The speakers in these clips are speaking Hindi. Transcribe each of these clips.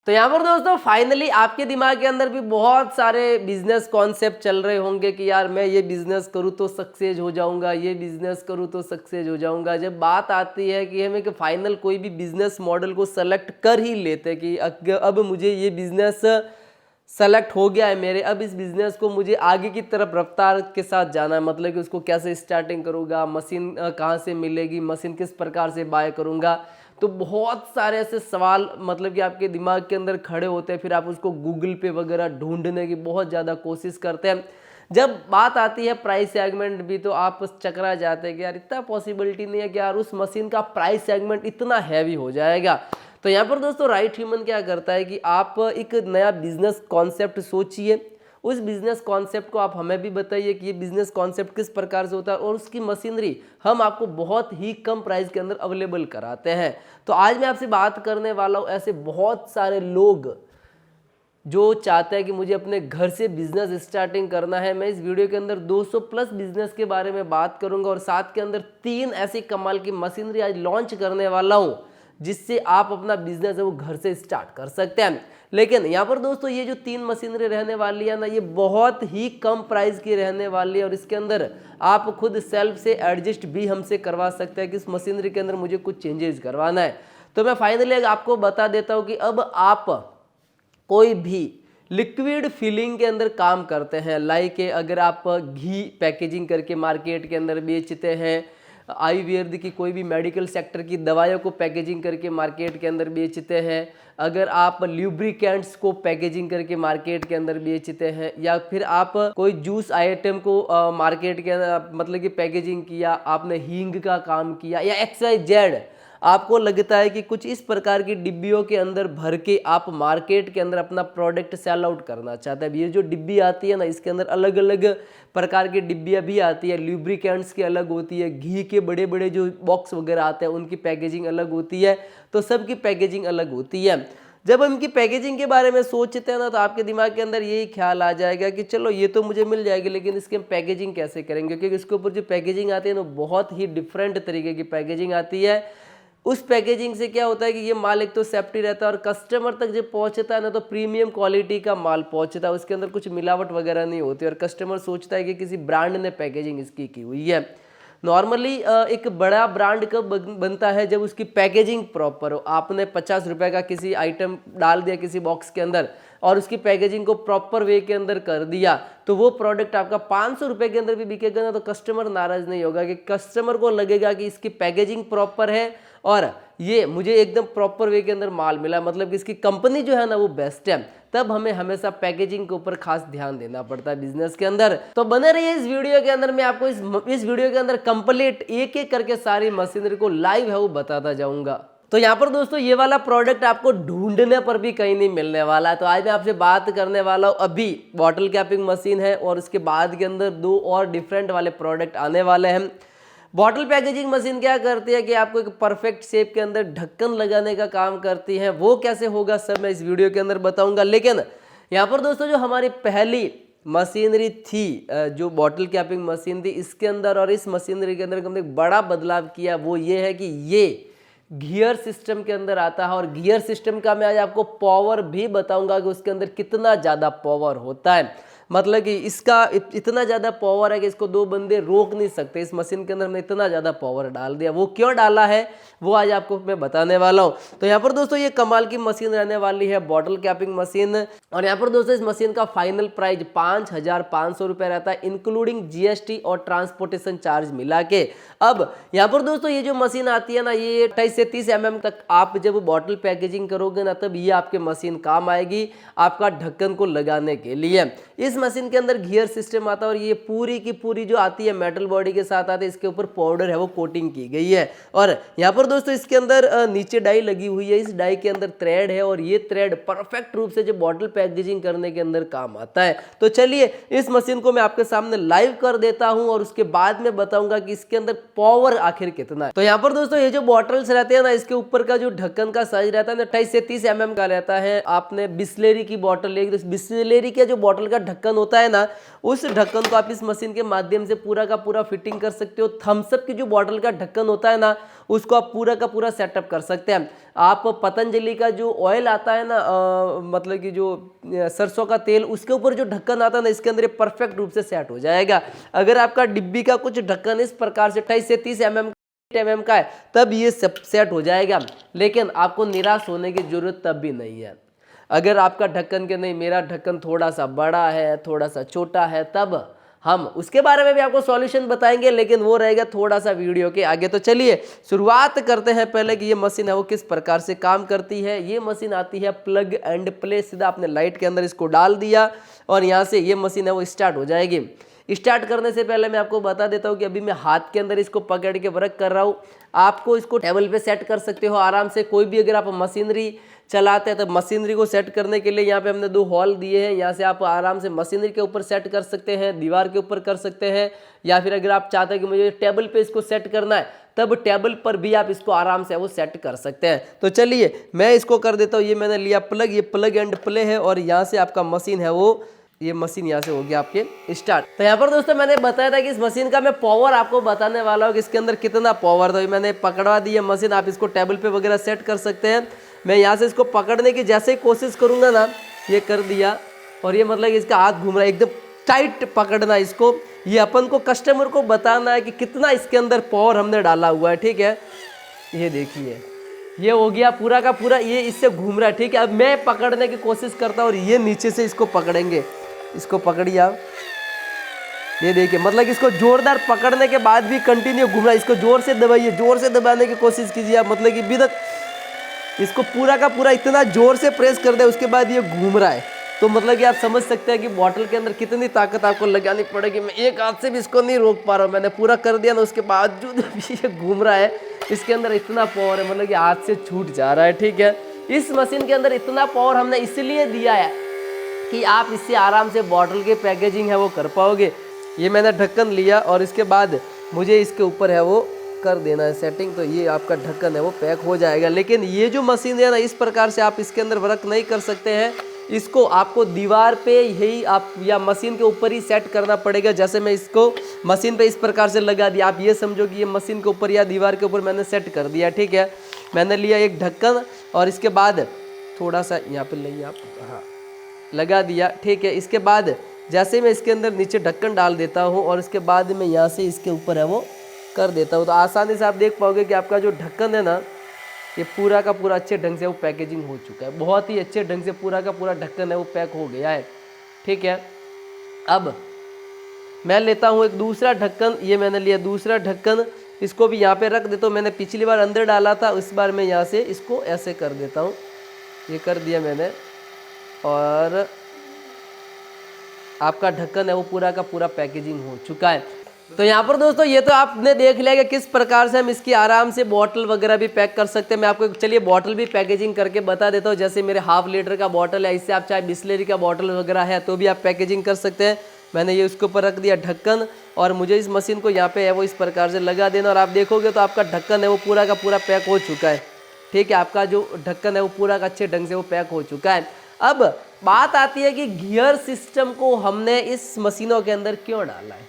तो यहाँ पर दोस्तों फाइनली आपके दिमाग के अंदर भी बहुत सारे बिजनेस कॉन्सेप्ट चल रहे होंगे कि यार मैं ये बिजनेस करूँ तो सक्सेस हो जाऊंगा, ये बिजनेस करूँ तो सक्सेस हो जाऊंगा। जब बात आती है कि हमें कि फाइनल कोई भी बिजनेस मॉडल को सेलेक्ट कर ही लेते कि अब मुझे ये बिजनेस सेलेक्ट हो गया है मेरे, अब इस बिजनेस को मुझे आगे की तरफ रफ्तार के साथ जाना है, मतलब कि उसको कैसे स्टार्टिंग करूँगा, मशीन कहाँ से मिलेगी, मशीन किस प्रकार से बाय करूँगा। तो बहुत सारे ऐसे सवाल मतलब कि आपके दिमाग के अंदर खड़े होते हैं, फिर आप उसको गूगल पे वगैरह ढूंढने की बहुत ज़्यादा कोशिश करते हैं। जब बात आती है प्राइस सेगमेंट भी तो आप चकरा जाते हैं कि यार इतना पॉसिबिलिटी नहीं है कि यार उस मशीन का प्राइस सेगमेंट इतना हैवी हो जाएगा। तो यहाँ पर दोस्तों राइट ह्यूमन क्या करता है कि आप एक नया बिजनेस कॉन्सेप्ट सोचिए, उस बिजनेस कॉन्सेप्ट को आप हमें भी बताइए कि ये बिजनेस कॉन्सेप्ट किस प्रकार से होता है और उसकी मशीनरी हम आपको बहुत ही कम प्राइस के अंदर अवेलेबल कराते हैं। तो आज मैं आपसे बात करने वाला हूँ ऐसे बहुत सारे लोग जो चाहते हैं कि मुझे अपने घर से बिजनेस स्टार्टिंग करना है। मैं इस वीडियो के अंदर 200 प्लस बिजनेस के बारे में बात करूंगा और साथ के अंदर 3 ऐसी कमाल की मशीनरी आज लॉन्च करने वाला हूं जिससे आप अपना बिजनेस है वो घर से स्टार्ट कर सकते हैं। लेकिन यहाँ पर दोस्तों ये जो 3 मशीनरी रहने वाली है ना, ये बहुत ही कम प्राइस की रहने वाली है और इसके अंदर आप खुद सेल्फ से एडजस्ट भी हमसे करवा सकते हैं कि इस मशीनरी के अंदर मुझे कुछ चेंजेस करवाना है। तो मैं फाइनली आपको बता देता हूँ कि अब आप कोई भी लिक्विड फीलिंग के अंदर काम करते हैं, लाइक अगर आप घी पैकेजिंग करके मार्केट के अंदर बेचते हैं, आयुर्वेद की कोई भी मेडिकल सेक्टर की दवाइयों को पैकेजिंग करके मार्केट के अंदर बेचते हैं, अगर आप ल्यूब्रिकेंट्स को पैकेजिंग करके मार्केट के अंदर बेचते हैं, या फिर आप कोई जूस आइटम को मार्केट के अंदर मतलब कि पैकेजिंग किया, आपने हींग का काम किया या XYZ, आपको लगता है कि कुछ इस प्रकार की डिब्बियों के अंदर भर के आप मार्केट के अंदर अपना प्रोडक्ट सेल आउट करना चाहते हैं। ये जो डिब्बी आती है ना, इसके अंदर अलग अलग प्रकार की डिब्बियाँ भी आती है, ल्यूब्रिकेंट्स की अलग होती है, घी के बड़े बड़े जो बॉक्स वगैरह आते हैं उनकी पैकेजिंग अलग होती है, तो सबकी पैकेजिंग अलग होती है। जब हम इनकी पैकेजिंग के बारे में सोचते हैं ना, तो आपके दिमाग के अंदर यही ख्याल आ जाएगा कि चलो ये तो मुझे मिल जाएगी, लेकिन इसकी हम पैकेजिंग कैसे करेंगे, क्योंकि इसके ऊपर जो पैकेजिंग आती है ना बहुत ही डिफरेंट तरीके की पैकेजिंग आती है। उस पैकेजिंग से क्या होता है कि ये माल एक तो सेफ्टी रहता है और कस्टमर तक जब पहुंचता है ना तो प्रीमियम क्वालिटी का माल पहुंचता है, उसके अंदर कुछ मिलावट वगैरह नहीं होती और कस्टमर सोचता है कि किसी ब्रांड ने पैकेजिंग इसकी की हुई है। नॉर्मली एक बड़ा ब्रांड कब बनता है, जब उसकी पैकेजिंग प्रॉपर हो। आपने 50 रुपए का किसी आइटम डाल दिया किसी बॉक्स के अंदर और उसकी पैकेजिंग को प्रॉपर वे के अंदर कर दिया, तो वो प्रोडक्ट आपका 500 रुपए के अंदर भी बिकेगा ना तो कस्टमर नाराज नहीं होगा, कि कस्टमर को लगेगा कि इसकी पैकेजिंग प्रॉपर है और ये मुझे एकदम प्रॉपर वे के अंदर माल मिला, मतलब कि इसकी कंपनी जो है ना वो बेस्ट है। तब हमें हमेशा पैकेजिंग के ऊपर खास ध्यान देना पड़ता है बिजनेस के अंदर। तो बने रहिए इस वीडियो के अंदर, मैं आपको इस वीडियो के अंदर कंप्लीट एक एक करके सारी मशीनरी को लाइव है वो बताता जाऊंगा। तो यहाँ पर दोस्तों ये वाला प्रोडक्ट आपको ढूंढने पर भी कहीं नहीं मिलने वाला है। तो आज मैं आपसे बात करने वाला हूँ, अभी बॉटल कैपिंग मशीन है और उसके बाद के अंदर 2 और डिफरेंट वाले प्रोडक्ट आने वाले हैं। बॉटल पैकेजिंग मशीन क्या करती है कि आपको एक परफेक्ट शेप के अंदर ढक्कन लगाने का काम करती है, वो कैसे होगा सब मैं इस वीडियो के अंदर बताऊंगा। लेकिन यहाँ पर दोस्तों जो हमारी पहली मशीनरी थी, जो बॉटल कैपिंग मशीन थी, इसके अंदर और इस मशीनरी के अंदर हमने एक बड़ा बदलाव किया, वो ये है कि ये गियर सिस्टम के अंदर आता है और गियर सिस्टम का मैं आज आपको पावर भी बताऊंगा कि उसके अंदर कितना ज़्यादा पावर होता है। मतलब कि इसका इतना ज़्यादा पावर है कि इसको 2 बंदे रोक नहीं सकते। इस मशीन के अंदर हमने इतना ज़्यादा पावर डाल दिया, वो क्यों डाला है वो आज आपको मैं बताने वाला हूँ। तो यहाँ पर दोस्तों ये कमाल की मशीन रहने वाली है, बॉटल कैपिंग मशीन। और यहाँ पर दोस्तों इस मशीन का फाइनल प्राइस 5,500 रुपये रहता है, इंक्लूडिंग GST और ट्रांसपोर्टेशन चार्ज मिला के। अब यहाँ पर दोस्तों ये जो मशीन आती है ना, ये 28 से 30 mm तक आप जब बॉटल पैकेजिंग करोगे ना, तब ये आपके मशीन काम आएगी आपका ढक्कन को लगाने के लिए। इस मशीन के अंदर गियर सिस्टम आता है और ये पूरी की पूरी जो आती है मेटल बॉडी के साथ आती है, इसके ऊपर पाउडर है वो कोटिंग की गई है। और यहाँ पर दोस्तों इसके अंदर नीचे डाई लगी हुई है, इस डाई के अंदर थ्रेड है और ये थ्रेड परफेक्ट रूप से जो बॉटल पैकेजिंग करने के अंदर काम आता है। तो चलिए इस मशीन को मैं आपके सामने लाइव कर देता हूं और उसके बाद में बताऊंगा कि इसके अंदर पावर आखिर कितना है। तो यहाँ पर दोस्तों ये जो बॉटल्स रहते हैं ना, इसके ऊपर का जो ढक्कन का साइज रहता है 28 से 30 mm का रहता है। आपने बिस्लेरी की बॉटल लेगी तो बिस्लेरी के जो बॉटल का ढक्कन ढक्कन होता है ना, उस ढक्कन को आप इस मशीन के माध्यम से पूरा का पूरा फिटिंग कर सकते हो। थम्स अप की जो बॉटल का ढक्कन होता है ना, उसको आप पूरा का पूरा सेटअप कर सकते हैं। आप पतंजलि का जो ऑयल आता है ना, मतलब कि जो सरसों का तेल, उसके ऊपर जो ढक्कन आता है ना, इसके अंदर ये परफेक्ट रूप से सेट हो जाएगा। अगर आपका डिब्बी का कुछ ढक्कन इस प्रकार से 28 से 30 mm का है, तब ये सब सेट हो जाएगा। लेकिन आपको निराश होने की जरूरत तब भी नहीं है। अगर आपका ढक्कन के नहीं, मेरा ढक्कन थोड़ा सा बड़ा है, थोड़ा सा छोटा है, तब हम उसके बारे में भी आपको सॉल्यूशन बताएंगे, लेकिन वो रहेगा थोड़ा सा वीडियो के आगे। तो चलिए शुरुआत करते हैं पहले कि ये मशीन है वो किस प्रकार से काम करती है। ये मशीन आती है प्लग एंड प्ले, सीधा आपने लाइट के अंदर इसको डाल दिया और यहाँ से ये मशीन है वो स्टार्ट हो जाएगी। स्टार्ट करने से पहले मैं आपको बता देता हूँ कि अभी मैं हाथ के अंदर इसको पकड़ के वर्क कर रहा हूँ। आपको इसको टेबल पे सेट कर सकते हो आराम से। कोई भी अगर आप मशीनरी चलाते हैं तो मशीनरी को सेट करने के लिए यहाँ पे हमने 2 हॉल दिए हैं। यहाँ से आप आराम से मशीनरी के ऊपर सेट कर सकते हैं, दीवार के ऊपर कर सकते हैं, या फिर अगर आप चाहते हैं कि मुझे टेबल पे इसको सेट करना है, तब टेबल पर भी आप इसको आराम से वो सेट कर सकते हैं। तो चलिए मैं इसको कर देता हूँ। ये मैंने लिया प्लग, ये प्लग एंड प्ले है और यहाँ से आपका मशीन है वो, ये मशीन यहाँ से हो गया आपके स्टार्ट। तो यहाँ पर दोस्तों मैंने बताया था कि इस मशीन का मैं पावर आपको बताने वाला हूँ कि इसके अंदर कितना पावर। तो मैंने पकड़वा दी है मशीन, आप इसको टेबल पे वगैरह सेट कर सकते हैं। मैं यहाँ से इसको पकड़ने की जैसे ही कोशिश करूँगा ना, ये कर दिया और ये मतलब इसका हाथ घूम रहा है, एकदम टाइट पकड़ना इसको। ये अपन को कस्टमर को बताना है कि कितना इसके अंदर पावर हमने डाला हुआ है, ठीक है। ये देखिए ये हो गया पूरा का पूरा, ये इससे घूम रहा है, ठीक है। अब मैं पकड़ने की कोशिश करता हूँ और ये नीचे से इसको पकड़ेंगे। इसको पकड़िए आप, ये देखिए मतलब कि इसको जोरदार पकड़ने के बाद भी कंटिन्यू घूम रहा है। इसको जोर से दबाइए, जोर से दबाने की कोशिश कीजिए आप, मतलब कि अभी तक इसको पूरा का पूरा इतना जोर से प्रेस कर दे, उसके बाद ये घूम रहा है। तो मतलब कि आप समझ सकते हैं कि बॉटल के अंदर कितनी ताकत आपको लगानी पड़ेगी। मैं एक हाथ से भी इसको नहीं रोक पा रहा हूँ, मैंने पूरा कर दिया ना, उसके बावजूद भी ये घूम रहा है। इसके अंदर इतना पावर है, मतलब कि हाथ से छूट जा रहा है, ठीक है। इस मशीन के अंदर इतना पावर हमने इसलिए दिया है कि आप इससे आराम से बॉटल की पैकेजिंग है वो कर पाओगे। ये मैंने ढक्कन लिया और इसके बाद मुझे इसके ऊपर है वो कर देना है सेटिंग, तो ये आपका ढक्कन है वो पैक हो जाएगा। लेकिन ये जो मशीन है ना, इस प्रकार से आप इसके अंदर वर्क नहीं कर सकते हैं। इसको आपको दीवार पे यही आप या मशीन के ऊपर ही सेट करना पड़ेगा। जैसे मैं इसको मशीन पे इस प्रकार से लगा दिया, आप ये समझो कि ये मशीन के ऊपर या दीवार के ऊपर मैंने सेट कर दिया, ठीक है। मैंने लिया एक ढक्कन और इसके बाद थोड़ा सा यहाँ पे ले आप, हाँ लगा दिया, ठीक है। इसके बाद जैसे मैं इसके अंदर नीचे ढक्कन डाल देता हूँ और इसके बाद मैं यहाँ से इसके ऊपर है वो कर देता हूँ, तो आसानी से आप देख पाओगे कि आपका जो ढक्कन है ना, ये पूरा का पूरा अच्छे ढंग से वो पैकेजिंग हो चुका है। बहुत ही अच्छे ढंग से पूरा का पूरा ढक्कन है वो पैक हो गया है, ठीक है। अब मैं लेता हूँ एक दूसरा ढक्कन, ये मैंने लिया दूसरा ढक्कन, इसको भी यहाँ पे रख देता हूँ। मैंने पिछली बार अंदर डाला था, इस बार मैं यहाँ से इसको ऐसे कर देता हूँ, ये कर दिया मैंने। और आपका ढक्कन है वो पूरा का पूरा पैकेजिंग हो चुका है। तो यहाँ पर दोस्तों ये तो आपने देख लिया कि किस प्रकार से हम इसकी आराम से बॉटल वगैरह भी पैक कर सकते हैं। मैं आपको चलिए बॉटल भी पैकेजिंग करके बता देता हूँ। जैसे मेरे 1/2 लीटर का बॉटल है, इससे आप चाहे बिस्लेरी का बॉटल वगैरह है तो भी आप पैकेजिंग कर सकते हैं। मैंने ये उसके ऊपर रख दिया ढक्कन और मुझे इस मशीन को यहाँ पे है वो इस प्रकार से लगा देना और आप देखोगे तो आपका ढक्कन है वो पूरा का पूरा पैक हो चुका है, ठीक है। आपका जो ढक्कन है वो पूरा का अच्छे ढंग से वो पैक हो चुका है। अब बात आती है कि गियर सिस्टम को हमने इस मशीनों के अंदर क्यों डाला है।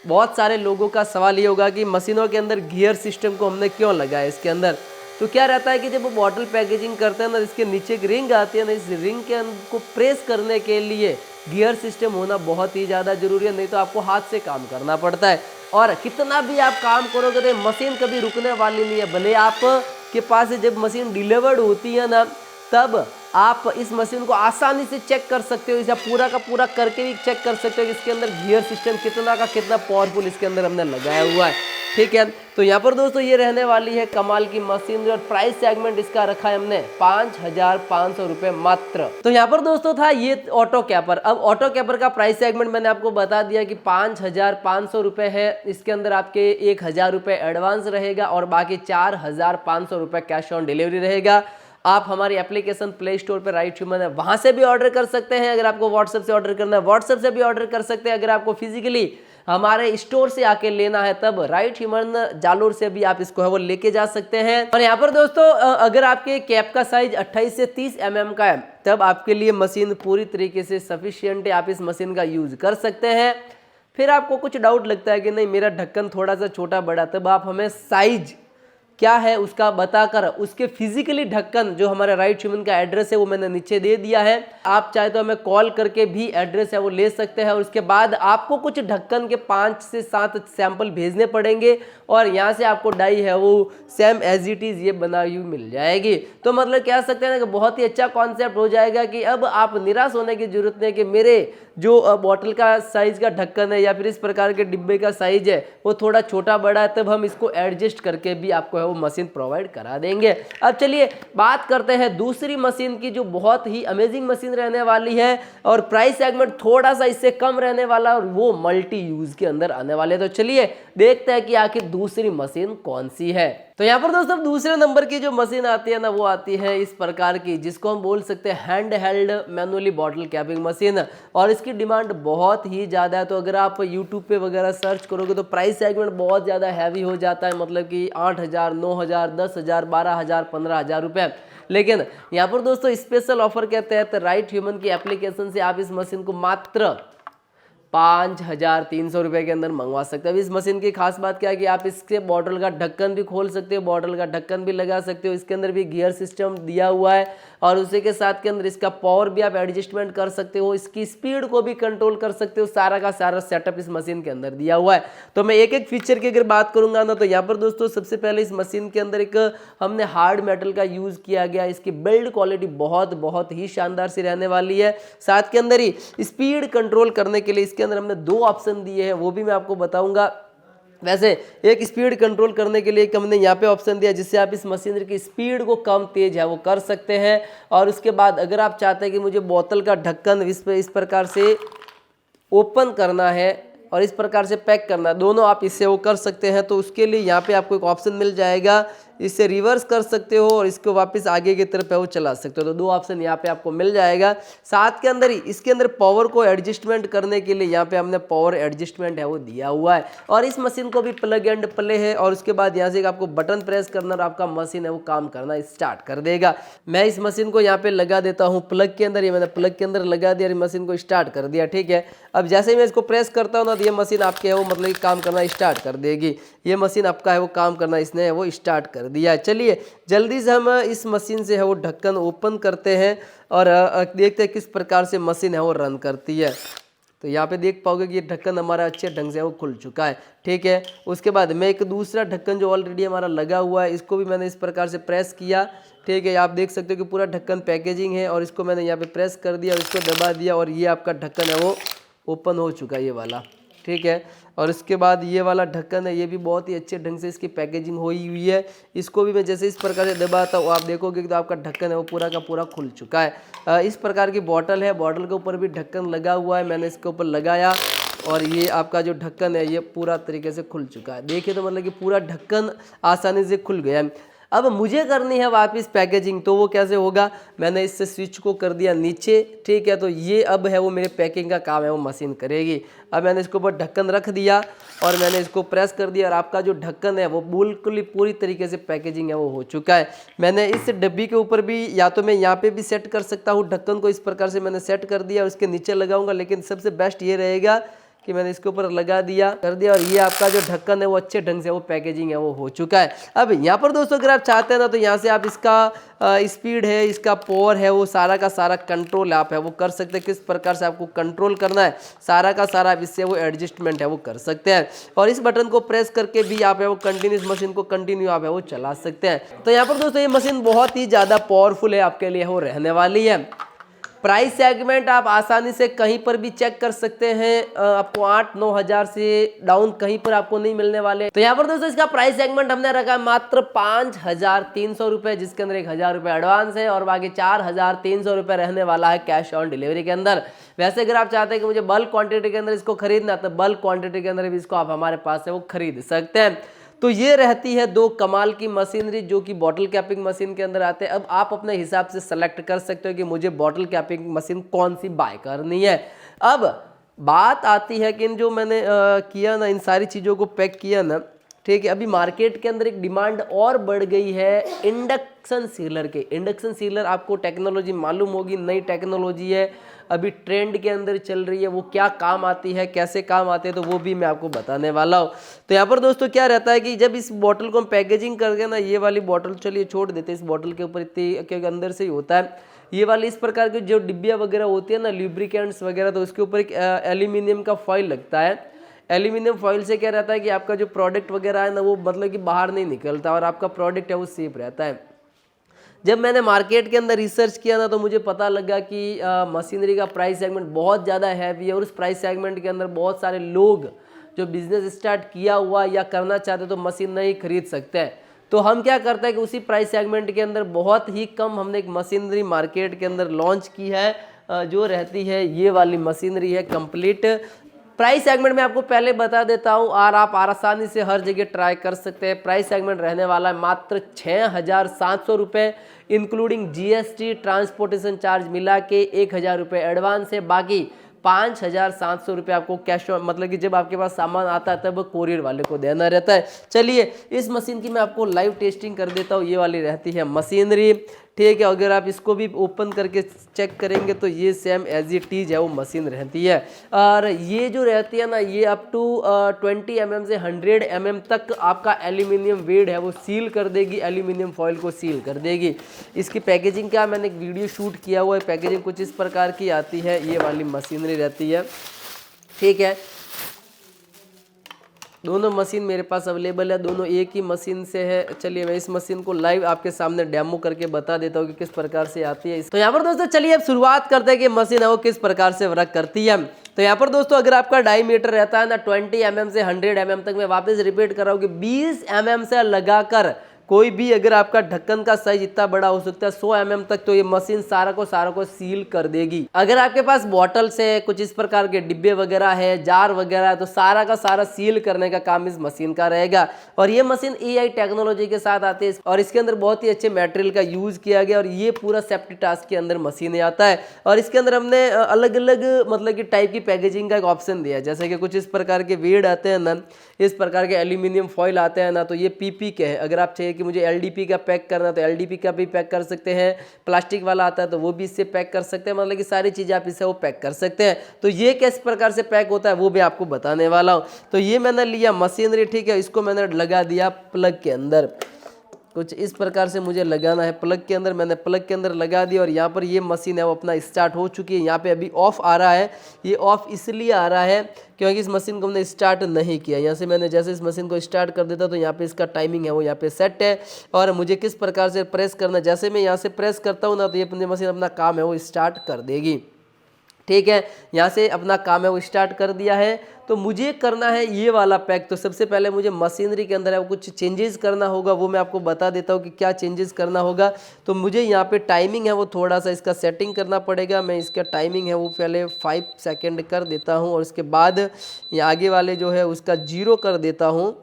बहुत सारे लोगों का सवाल ये होगा कि मशीनों के अंदर गियर सिस्टम को हमने क्यों लगाया इसके अंदर। तो क्या रहता है कि जब वो बॉटल पैकेजिंग करते हैं ना, इसके नीचे एक रिंग आती है ना, इस रिंग के को प्रेस करने के लिए गियर सिस्टम होना बहुत ही ज़्यादा जरूरी है, नहीं तो आपको हाथ से काम करना पड़ता है। और कितना भी आप काम करोगे तो मशीन कभी रुकने वाली नहीं है। भले आप के पास जब मशीन डिलीवर्ड होती है ना, तब आप इस मशीन को आसानी से चेक कर सकते हो, इसे पूरा का पूरा करके भी चेक कर सकते हो कि इसके अंदर गियर सिस्टम कितना का कितना पावरफुल इसके अंदर हमने लगाया हुआ है, ठीक है। तो यहाँ पर दोस्तों ये रहने वाली है कमाल की मशीन और प्राइस सेगमेंट इसका रखा है हमने 5,500 रुपये मात्र। तो यहाँ पर दोस्तों था ये ऑटो कैपर। अब ऑटो कैपर का प्राइस सेगमेंट मैंने आपको बता दिया कि 5,500 रुपये है। इसके अंदर आपके 1,000 रुपये एडवांस रहेगा और बाकी 4,500 रुपये कैश ऑन डिलीवरी रहेगा। आप हमारी एप्लीकेशन प्ले स्टोर पर राइट ह्यूमन है वहाँ से भी ऑर्डर कर सकते हैं। अगर आपको व्हाट्सएप से ऑर्डर करना है व्हाट्सएप से भी ऑर्डर कर सकते हैं। अगर आपको फिजिकली हमारे स्टोर से आके लेना है तब राइट ह्यूमन जालोर से भी आप इसको है वो लेके जा सकते हैं। और यहाँ पर दोस्तों अगर आपके कैप का साइज 28 से 30 mm का है तब आपके लिए मशीन पूरी तरीके से सफिशिएंट है, आप इस मशीन का यूज कर सकते हैं। फिर आपको कुछ डाउट लगता है कि नहीं मेरा ढक्कन थोड़ा सा छोटा बड़ा, तब आप हमें साइज क्या है उसका बताकर उसके फिजिकली ढक्कन जो हमारे राइट ह्यूमन का एड्रेस है वो मैंने नीचे दे दिया है, आप चाहे तो हमें कॉल करके भी एड्रेस है वो ले सकते हैं। और उसके बाद आपको कुछ ढक्कन के 5 से 7 सैंपल भेजने पड़ेंगे और यहाँ से आपको डाई है वो सेम एज इट इज ये बनाई हुई मिल जाएगी। तो मतलब कह सकते हैं कि बहुत ही अच्छा कॉन्सेप्ट हो जाएगा कि अब आप निराश होने की जरूरत नहीं कि मेरे जो बॉटल का साइज का ढक्कन है या फिर इस प्रकार के डिब्बे का साइज है वो थोड़ा छोटा बड़ा है, तब हम इसको एडजस्ट करके भी आपको है वो मशीन प्रोवाइड करा देंगे। अब चलिए बात करते हैं दूसरी मशीन की जो बहुत ही अमेजिंग मशीन रहने वाली है और प्राइस सेगमेंट थोड़ा सा इससे कम रहने वाला और वो मल्टी यूज के अंदर आने वाले। तो चलिए देखते हैं कि आखिर दूसरी मशीन कौन सी है। तो यहाँ पर दोस्तों दूसरे नंबर की जो मशीन आती है ना वो आती है इस प्रकार की, जिसको हम बोल सकते हैं hand held manually bottle capping machine, और इसकी डिमांड बहुत ही ज़्यादा है। तो अगर आप यूट्यूब पे वगैरह सर्च करोगे तो प्राइस सेगमेंट बहुत ज़्यादा हैवी हो जाता है, मतलब कि 8,000, 9,000, 10,000, 12,000, 15,000 रुपये। लेकिन यहाँ पर दोस्तों स्पेशल ऑफर के तहत राइट ह्यूमन की एप्लीकेशन से आप इस मशीन को मात्र 5,300 रुपये के अंदर मंगवा सकते हो। इस मशीन की खास बात क्या है कि आप इसके बॉटल का ढक्कन भी खोल सकते हो, बॉटल का ढक्कन भी लगा सकते हो, इसके अंदर भी गियर सिस्टम दिया हुआ है और उसी के साथ के अंदर इसका पावर भी आप एडजस्टमेंट कर सकते हो, इसकी स्पीड को भी कंट्रोल कर सकते हो, सारा का सारा सेटअप इस मशीन के अंदर दिया हुआ है। तो मैं एक एक फीचर की अगर बात करूंगा ना तो यहाँ पर दोस्तों सबसे पहले इस मशीन के अंदर एक हमने हार्ड मेटल का यूज किया गया, इसकी बिल्ड क्वालिटी बहुत ही शानदार सी रहने वाली है। साथ के अंदर ही स्पीड कंट्रोल करने के लिए इसके अंदर हमने 2 ऑप्शन दिए हैं, वो भी मैं आपको बताऊंगा। वैसे एक स्पीड कंट्रोल करने के लिए एक हमने यहाँ पे ऑप्शन दिया जिससे आप इस मशीनरी की स्पीड को कम तेज है वो कर सकते हैं। और उसके बाद अगर आप चाहते हैं कि मुझे बोतल का ढक्कन इस प्रकार से ओपन करना है और इस प्रकार से पैक करना, दोनों आप इससे वो कर सकते हैं। तो उसके लिए यहाँ पे आपको एक ऑप्शन मिल जाएगा, इससे रिवर्स कर सकते हो और इसको वापस आगे की तरफ है वो चला सकते हो। तो 2 ऑप्शन यहाँ पे आपको मिल जाएगा। साथ के अंदर ही इसके अंदर पावर को एडजस्टमेंट करने के लिए यहाँ पे हमने पावर एडजस्टमेंट है वो दिया हुआ है और इस मशीन को भी प्लग एंड प्ले है। और उसके बाद यहाँ से आपको बटन प्रेस करना और आपका मशीन है वो काम करना स्टार्ट कर देगा। मैं इस मशीन को यहाँ पे लगा देता हूँ प्लग के अंदर, ये मैंने प्लग के अंदर लगा दिया और मशीन को स्टार्ट कर दिया। ठीक है, अब जैसे ही मैं इसको प्रेस करता हूँ ना तो ये मशीन आपके है वो मतलब काम करना स्टार्ट कर देगी। ये मशीन आपका है वो काम करना इसने है वो स्टार्ट कर दिया है। चलिए जल्दी से हम इस मशीन से है वो ढक्कन ओपन करते हैं और देखते हैं किस प्रकार से मशीन है वो रन करती है। तो यहाँ पे देख पाओगे कि ये ढक्कन हमारा अच्छे ढंग से वो खुल चुका है। ठीक है, उसके बाद मैं एक दूसरा ढक्कन जो ऑलरेडी हमारा लगा हुआ है इसको भी मैंने इस प्रकार से प्रेस किया। ठीक है, आप देख सकते हो कि पूरा ढक्कन पैकेजिंग है और इसको मैंने यहाँ पे प्रेस कर दिया और इसको दबा दिया और ये आपका ढक्कन है वो ओपन हो चुका है ये वाला। ठीक है, और इसके बाद ये वाला ढक्कन है ये भी बहुत ही अच्छे ढंग से इसकी पैकेजिंग हुई है। इसको भी मैं जैसे इस प्रकार से दबाता हूँ आप देखोगे तो आपका ढक्कन है वो पूरा का पूरा खुल चुका है। इस प्रकार की बॉटल है, बॉटल के ऊपर भी ढक्कन लगा हुआ है, मैंने इसके ऊपर लगाया और ये आपका जो ढक्कन है ये पूरा तरीके से खुल चुका है। देखिए तो मतलब कि पूरा ढक्कन आसानी से खुल गया है। अब मुझे करनी है वापस पैकेजिंग, तो वो कैसे होगा, मैंने इससे स्विच को कर दिया नीचे। ठीक है, तो ये अब है वो मेरे पैकिंग का काम है वो मशीन करेगी। अब मैंने इसके ऊपर ढक्कन रख दिया और मैंने इसको प्रेस कर दिया और आपका जो ढक्कन है वो बिल्कुल पूरी तरीके से पैकेजिंग है वो हो चुका है। मैंने इस डब्बी के ऊपर भी या तो मैं यहाँ पे भी सेट कर सकता हूँ ढक्कन को, इस प्रकार से मैंने सेट कर दिया और उसके नीचे लगाऊंगा, लेकिन सबसे बेस्ट ये रहेगा कि मैंने इसके ऊपर लगा दिया कर दिया और ये आपका जो ढक्कन है वो अच्छे ढंग से वो पैकेजिंग है वो हो चुका है। अब यहाँ पर दोस्तों अगर आप चाहते हैं ना तो यहाँ से आप इसका स्पीड है, इसका पावर है, वो सारा का सारा कंट्रोल आप है वो कर सकते हैं। किस प्रकार से आपको कंट्रोल करना है सारा का सारा आप इससे वो एडजस्टमेंट है वो कर सकते हैं। और इस बटन को प्रेस करके भी आप है वो कंटिन्यूस मशीन को कंटिन्यू आप है वो चला सकते हैं। तो यहाँ पर दोस्तों ये मशीन बहुत ही ज़्यादा पावरफुल है आपके लिए वो रहने वाली है। प्राइस सेगमेंट आप आसानी से कहीं पर भी चेक कर सकते हैं, आपको 8-9 हज़ार से डाउन कहीं पर आपको नहीं मिलने वाले। तो यहाँ पर दोस्तों इसका प्राइस सेगमेंट हमने रखा है मात्र 5,300 रुपये, जिसके अंदर 1,000 रुपये एडवांस है और बाकी 4,300 रुपये रहने वाला है कैश ऑन डिलीवरी के अंदर। वैसे अगर आप चाहते हैं कि मुझे बल्क क्वांटिटी के अंदर इसको खरीदना तो बल्क क्वांटिटी के अंदर भी इसको आप हमारे पास से वो खरीद सकते हैं। तो ये रहती है 2 कमाल की मशीनरी जो कि बॉटल कैपिंग मशीन के अंदर आते हैं। अब आप अपने हिसाब से सेलेक्ट कर सकते हो कि मुझे बॉटल कैपिंग मशीन कौन सी बाय करनी है। अब बात आती है कि इन जो मैंने किया ना, इन सारी चीज़ों को पैक किया ना, ठीक है, अभी मार्केट के अंदर एक डिमांड और बढ़ गई है इंडक्शन सीलर के। इंडक्शन सीलर आपको टेक्नोलॉजी मालूम होगी, नई टेक्नोलॉजी है, अभी ट्रेंड के अंदर चल रही है, वो क्या काम आती है, कैसे काम आते हैं, तो वो भी मैं आपको बताने वाला हूँ। तो यहाँ पर दोस्तों क्या रहता है कि जब इस बॉटल को हम पैकेजिंग करके ना, ये वाली बॉटल चलिए छोड़ देते हैं, इस बॉटल के ऊपर इतनी, क्योंकि अंदर से ही होता है ये वाली, इस प्रकार की जो डिब्बियाँ वगैरह होती है ना, लुब्रिकेंट्स वगैरह, तो उसके ऊपर एक एल्यूमिनियम का फॉइल लगता है। एल्यूमिनियम फॉइल से क्या रहता है कि आपका जो प्रोडक्ट वगैरह है ना, वो मतलब कि बाहर नहीं निकलता और आपका प्रोडक्ट है वो सेफ रहता है। जब मैंने मार्केट के अंदर रिसर्च किया ना, तो मुझे पता लगा कि मशीनरी का प्राइस सेगमेंट बहुत ज़्यादा हैवी है और उस प्राइस सेगमेंट के अंदर बहुत सारे लोग जो बिजनेस स्टार्ट किया हुआ या करना चाहते तो मशीन नहीं खरीद सकते हैं। तो हम क्या करते हैं कि उसी प्राइस सेगमेंट के अंदर बहुत ही कम हमने एक मशीनरी मार्केट के अंदर लॉन्च की है, जो रहती है ये वाली मशीनरी है कंप्लीट। प्राइस सेगमेंट में आपको पहले बता देता हूं और आप आसानी से हर जगह ट्राई कर सकते हैं। प्राइस सेगमेंट रहने वाला है मात्र 6,700 रुपये, इंक्लूडिंग जीएसटी, ट्रांसपोर्टेशन चार्ज मिला के 1,000 रुपये एडवांस है, बाकी 5,700 रुपये आपको कैश, मतलब कि जब आपके पास सामान आता है तब कोरियर वाले को देना रहता है। चलिए इस मशीन की मैं आपको लाइव टेस्टिंग कर देता हूँ। ये वाली रहती है मशीनरी, ठीक है। अगर आप इसको भी ओपन करके चेक करेंगे तो ये सेम एज इट इज है वो मशीन रहती है। और ये जो रहती है ना, ये अप टू 20 mm से 100 mm तक आपका एल्यूमिनियम वेड है वो सील कर देगी, एल्यूमिनियम फॉइल को सील कर देगी। इसकी पैकेजिंग का मैंने एक वीडियो शूट किया हुआ है, पैकेजिंग कुछ इस प्रकार की आती है, ये वाली मशीनरी रहती है, ठीक है। दोनों मशीन मेरे पास अवेलेबल है, दोनों एक ही मशीन से है। चलिए मैं इस मशीन को लाइव आपके सामने डेमो करके बता देता हूँ कि किस प्रकार से आती है। तो यहाँ पर दोस्तों चलिए अब शुरुआत करते हैं कि मशीन है वो किस प्रकार से वर्क करती है। तो यहाँ पर दोस्तों अगर आपका डायमीटर रहता है ना 20 mm से 100 mm तक, मैं वापस रिपीट कर रहा हूँ कि 20 mm से लगाकर कोई भी अगर आपका ढक्कन का साइज इतना बड़ा हो सकता है 100 mm तक, तो ये मशीन सारा को सील कर देगी। अगर आपके पास बॉटल्स है, कुछ इस प्रकार के डिब्बे वगैरह है, जार वगैरह है, तो सारा का सारा सील करने का काम इस मशीन का रहेगा। और ये मशीन AI टेक्नोलॉजी के साथ आती है और इसके अंदर बहुत ही अच्छे मटेरियल का यूज किया गया और ये पूरा सेफ्टी टास्क के अंदर मशीन आता है। और इसके अंदर हमने अलग अलग मतलब कि टाइप की पैकेजिंग का एक ऑप्शन दिया है, जैसे कि कुछ इस प्रकार के वेड आते हैं ना, इस प्रकार के एल्यूमिनियम फॉइल आते हैं ना, तो ये PP के हैं। अगर आप चाहिए कि मुझे LDP का पैक करना तो LDP का भी पैक कर सकते हैं, प्लास्टिक वाला आता है तो वो भी इससे पैक कर सकते हैं, मतलब कि सारी चीज़ें आप इससे वो पैक कर सकते हैं। तो ये किस प्रकार से पैक होता है वो भी आपको बताने वाला हूँ। तो ये मैंने लिया मशीनरी, ठीक है, इसको मैंने लगा दिया प्लग के अंदर, कुछ इस प्रकार से मुझे लगाना है प्लग के अंदर। मैंने प्लग के अंदर लगा दिया और यहाँ पर ये मशीन है वो अपना स्टार्ट हो चुकी है। यहाँ पे अभी ऑफ आ रहा है, ये ऑफ इसलिए आ रहा है क्योंकि इस मशीन को हमने स्टार्ट नहीं किया। यहाँ से मैंने जैसे इस मशीन को स्टार्ट कर देता तो यहाँ पे इसका टाइमिंग है वो यहाँ पे सेट है और मुझे किस प्रकार से प्रेस करना, जैसे मैं यहाँ से प्रेस करता हूँ ना, तो ये मशीन अपना काम है वो स्टार्ट कर देगी, ठीक है। यहाँ से अपना काम है वो स्टार्ट कर दिया है। तो मुझे करना है ये वाला पैक। तो सबसे पहले मुझे मशीनरी के अंदर है वो कुछ चेंजेस करना होगा, वो मैं आपको बता देता हूँ कि क्या चेंजेस करना होगा। तो मुझे यहाँ पे टाइमिंग है वो थोड़ा सा इसका सेटिंग करना पड़ेगा। मैं इसका टाइमिंग है वो पहले 5 सेकेंड कर देता हूँ और उसके बाद ये आगे वाले जो है उसका 0 कर देता हूँ,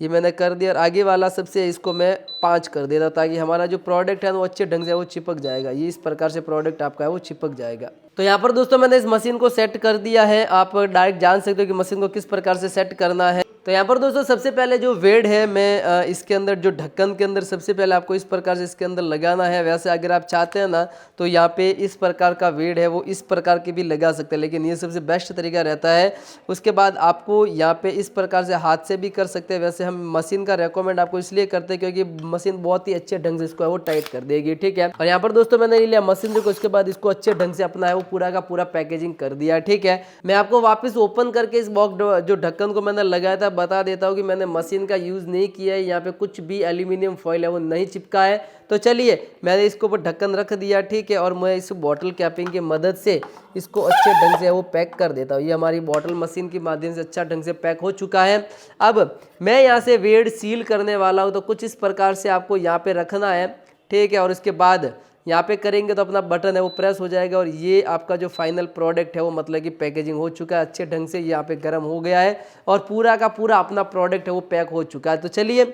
ये मैंने कर दिया। और आगे वाला सबसे इसको मैं 5 कर देता ताकि हमारा जो प्रोडक्ट है वो अच्छे ढंग से वो चिपक जाएगा। ये इस प्रकार से प्रोडक्ट आपका है वो चिपक जाएगा। तो यहाँ पर दोस्तों मैंने इस मशीन को सेट कर दिया है। आप डायरेक्ट जान सकते हो कि मशीन को किस प्रकार से सेट करना है। तो यहाँ पर दोस्तों सबसे पहले जो वेड है, मैं इसके अंदर जो ढक्कन के अंदर सबसे पहले आपको इस प्रकार से इसके अंदर लगाना है। वैसे अगर आप चाहते हैं ना तो यहाँ पे इस प्रकार का वेड है वो इस प्रकार के भी लगा सकते हैं, लेकिन ये सबसे बेस्ट तरीका रहता है। उसके बाद आपको यहाँ पे इस प्रकार से हाथ से भी कर सकते हैं। वैसे हम मशीन का रेकमेंड आपको इसलिए करते हैं क्योंकि मशीन बहुत ही अच्छे ढंग से इसको है वो टाइट कर देगी, ठीक है। और यहाँ पर दोस्तों मैंने लिया मशीन को, उसके बाद इसको अच्छे ढंग से अपना है वो पूरा का पूरा पैकेजिंग कर दिया, ठीक है। मैं आपको वापस ओपन करके इस बॉक्स जो ढक्कन को मैंने लगाया था बता देता हूँ कि मैंने मशीन का यूज़ नहीं किया है। यहाँ पे कुछ भी एल्यूमिनियम फॉइल है वो नहीं चिपका है। तो चलिए मैंने इसके ऊपर ढक्कन रख दिया, ठीक है। और मैं इस बॉटल कैपिंग की मदद से इसको अच्छे ढंग से वो पैक कर देता हूँ। ये हमारी बॉटल मशीन की माध्यम से अच्छा ढंग से पैक हो चुका है। अब मैं यहाँ से वेड सील करने वाला हूँ। तो कुछ इस प्रकार से आपको यहाँ पे रखना है, ठीक है। और उसके बाद यहाँ पे करेंगे तो अपना बटन है वो प्रेस हो जाएगा और ये आपका जो फाइनल प्रोडक्ट है वो मतलब कि पैकेजिंग हो चुका है अच्छे ढंग से, यहाँ पे गर्म हो गया है और पूरा का पूरा अपना प्रोडक्ट है वो पैक हो चुका है। तो चलिए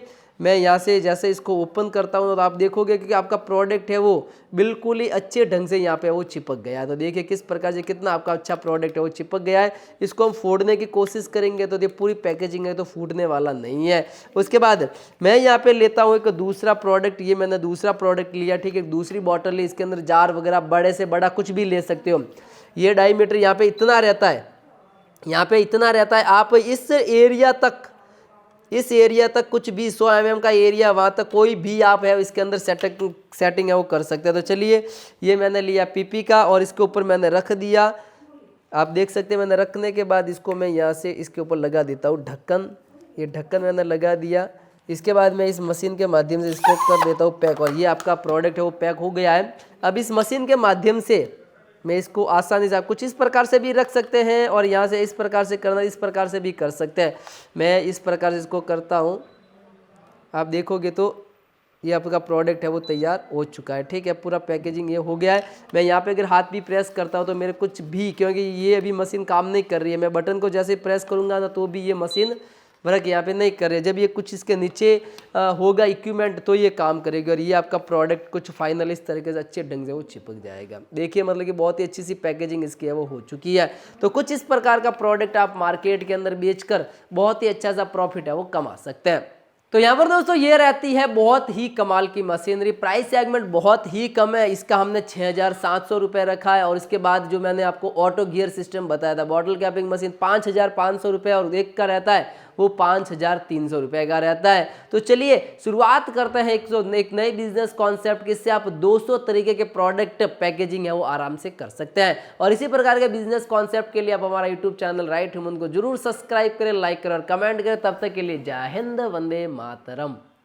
मैं यहाँ से जैसे इसको ओपन करता हूँ तो आप देखोगे कि आपका प्रोडक्ट है वो बिल्कुल ही अच्छे ढंग से यहाँ पे वो चिपक गया है। तो देखिए किस प्रकार से कितना आपका अच्छा प्रोडक्ट है वो चिपक गया है। इसको हम फोड़ने की कोशिश करेंगे तो ये पूरी पैकेजिंग है तो फूटने वाला नहीं है। उसके बाद मैं यहाँ पे लेता हूँ एक दूसरा प्रोडक्ट, ये मैंने दूसरा प्रोडक्ट लिया, ठीक है, दूसरी बॉटल ली, इसके अंदर जार वगैरह बड़े से बड़ा कुछ भी ले सकते हो। ये डायमीटर यहाँ पे इतना रहता है, यहाँ पे इतना रहता है। आप इस एरिया तक कुछ भी 100 mm का एरिया, वहाँ तक कोई भी आप है इसके अंदर सेटिंग है वो कर सकते हैं। तो चलिए ये मैंने लिया पीपी का और इसके ऊपर मैंने रख दिया। आप देख सकते हैं मैंने रखने के बाद इसको मैं यहाँ से इसके ऊपर लगा देता हूँ ढक्कन। ये ढक्कन मैंने लगा दिया। इसके बाद मैं इस मशीन के माध्यम से इसको कर देता हूँ पैक, और ये आपका प्रोडक्ट है वो पैक हो गया है। अब इस मशीन के माध्यम से मैं इसको आसानी से, आप कुछ इस प्रकार से भी रख सकते हैं और यहाँ से इस प्रकार से करना, इस प्रकार से भी कर सकते हैं। मैं इस प्रकार से इसको करता हूँ, आप देखोगे तो ये आपका प्रोडक्ट है वो तैयार हो चुका है, ठीक है, पूरा पैकेजिंग ये हो गया है। मैं यहाँ पे अगर हाथ भी प्रेस करता हूँ तो मेरे कुछ भी, क्योंकि ये अभी मशीन काम नहीं कर रही है, मैं बटन को जैसे प्रेस करूँगा ना तो भी ये मशीन वर्क यहाँ पे नहीं कर रही है। जब ये कुछ इसके नीचे होगा इक्विपमेंट तो ये काम करेगी और ये आपका प्रोडक्ट कुछ फाइनल इस तरीके से अच्छे ढंग से वो चिपक जाएगा। देखिए मतलब कि बहुत ही अच्छी सी पैकेजिंग इसकी है वो हो चुकी है। तो कुछ इस प्रकार का प्रोडक्ट आप मार्केट के अंदर बेचकर बहुत ही अच्छा सा प्रॉफिट है वो कमा सकते हैं। तो यहाँ पर दोस्तों ये रहती है बहुत ही कमाल की मशीनरी। प्राइस सेगमेंट बहुत ही कम है, इसका हमने 6,700 रुपये रखा है। और इसके बाद जो मैंने आपको ऑटो गियर सिस्टम बताया था, बॉटल कैपिंग मशीन 5,500 रुपये और एक का रहता है वो 5,300 रुपये का रहता है। तो चलिए शुरुआत करते हैं एक नई बिजनेस कॉन्सेप्ट, जिससे आप 200 तरीके के प्रोडक्ट पैकेजिंग है वो आराम से कर सकते हैं। और इसी प्रकार के बिजनेस कॉन्सेप्ट के लिए आप हमारा यूट्यूब चैनल राइट ह्यूमन को जरूर सब्सक्राइब करें, लाइक करें और कमेंट करें। तब तक के लिए जय हिंद, वंदे मातरम।